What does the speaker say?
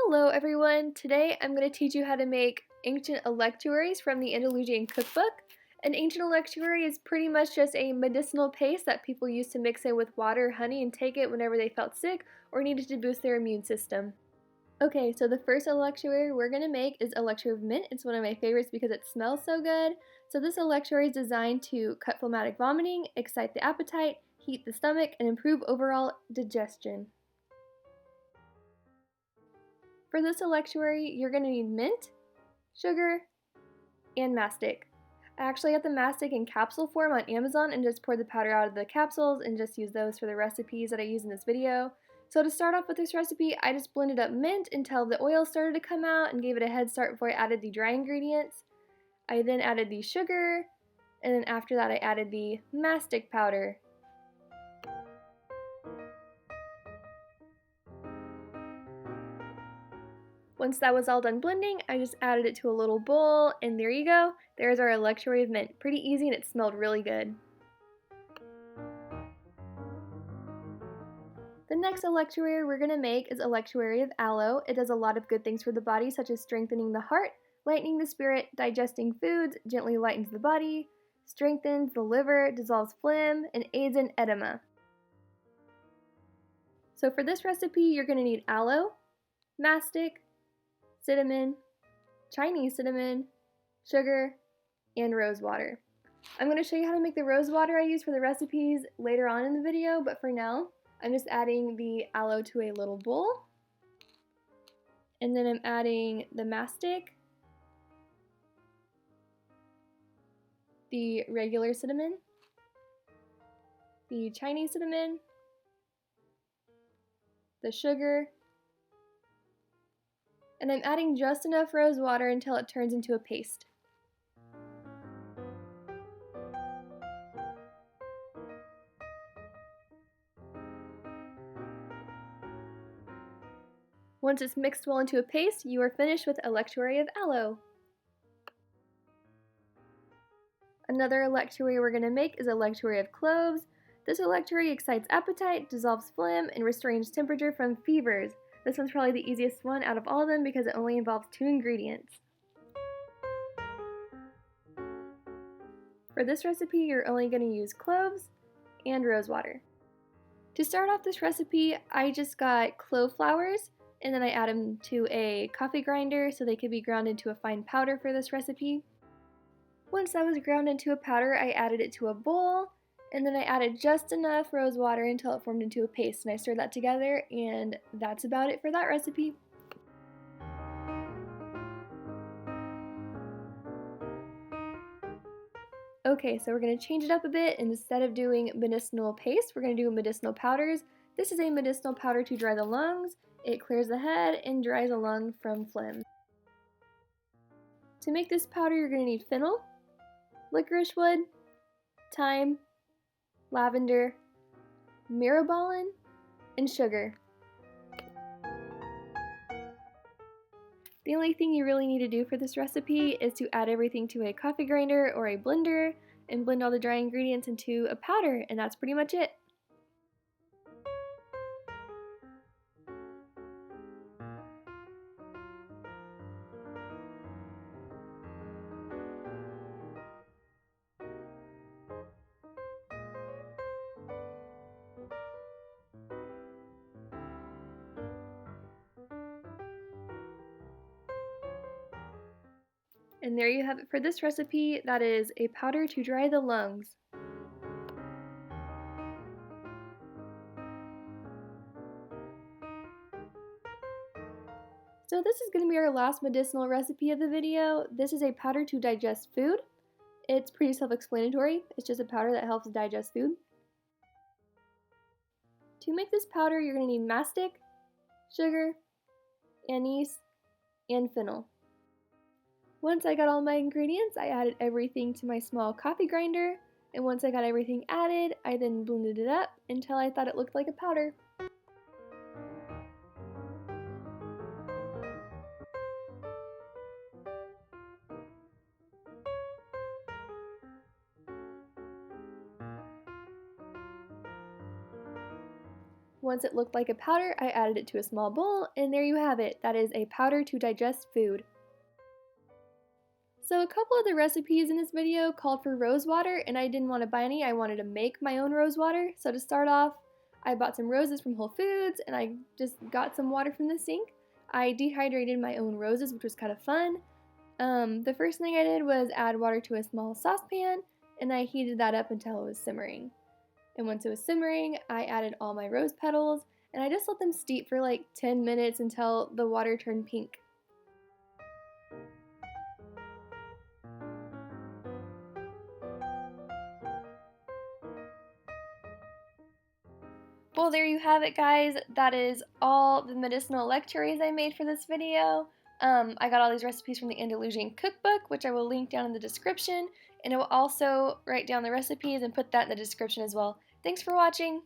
Hello everyone! Today I'm going to teach you how to make ancient electuaries from the Andalusian cookbook. An ancient electuary is pretty much just a medicinal paste that people used to mix in with water or honey and take it whenever they felt sick or needed to boost their immune system. Okay, so the first electuary we're going to make is Electuary of Mint. It's one of my favorites because it smells so good. So this electuary is designed to cut phlegmatic vomiting, excite the appetite, heat the stomach, and improve overall digestion. For this electuary, you're going to need mint, sugar, and mastic. I actually got the mastic in capsule form on Amazon and just poured the powder out of the capsules and just used those for the recipes that I use in this video. So to start off with this recipe, I just blended up mint until the oil started to come out and gave it a head start before I added the dry ingredients. I then added the sugar, and then after that I added the mastic powder. Once that was all done blending, I just added it to a little bowl, and there you go. There's our Electuary of Mint. Pretty easy, and it smelled really good. The next electuary we're going to make is Electuary of Aloe. It does a lot of good things for the body, such as strengthening the heart, lightening the spirit, digesting foods, gently lightens the body, strengthens the liver, dissolves phlegm, and aids in edema. So for this recipe, you're going to need aloe, mastic, cinnamon, Chinese cinnamon, sugar, and rosewater. I'm going to show you how to make the rosewater I use for the recipes later on in the video, but for now, I'm just adding the aloe to a little bowl. And then I'm adding the mastic, the regular cinnamon, the Chinese cinnamon, the sugar, and I'm adding just enough rose water until it turns into a paste. Once it's mixed well into a paste, you are finished with Electuary of Aloe. Another electuary we're going to make is Electuary of Cloves. This electuary excites appetite, dissolves phlegm, and restrains temperature from fevers. This one's probably the easiest one out of all of them because it only involves 2 ingredients. For this recipe, you're only going to use cloves and rosewater. To start off this recipe, I just got clove flowers and then I add them to a coffee grinder so they could be ground into a fine powder for this recipe. Once that was ground into a powder, I added it to a bowl, and then I added just enough rose water until it formed into a paste, and I stirred that together, and that's about it for that recipe. Okay, so we're going to change it up a bit, and instead of doing medicinal paste, we're going to do medicinal powders. This is a medicinal powder to dry the lungs. It clears the head and dries the lung from phlegm. To make this powder, you're going to need fennel, licorice wood, thyme, lavender, myrobalan, and sugar. The only thing you really need to do for this recipe is to add everything to a coffee grinder or a blender and blend all the dry ingredients into a powder, and that's pretty much it. And there you have it for this recipe. That is a powder to dry the lungs. So this is going to be our last medicinal recipe of the video. This is a powder to digest food. It's pretty self-explanatory. It's just a powder that helps digest food. To make this powder, you're going to need mastic, sugar, anise, and fennel. Once I got all my ingredients, I added everything to my small coffee grinder, and once I got everything added, I then blended it up until I thought it looked like a powder. Once it looked like a powder, I added it to a small bowl, and there you have it. That is a powder to digest food. So a couple of the recipes in this video called for rosewater, and I didn't want to buy any. I wanted to make my own rosewater. So to start off, I bought some roses from Whole Foods, and I just got some water from the sink. I dehydrated my own roses, which was kind of fun. The first thing I did was add water to a small saucepan, and I heated that up until it was simmering. And once it was simmering, I added all my rose petals, and I just let them steep for like 10 minutes until the water turned pink. Well, there you have it, guys. That is all the medicinal electuaries I made for this video. I got all these recipes from the Andalusian cookbook, which I will link down in the description, and I will also write down the recipes and put that in the description as well. Thanks for watching!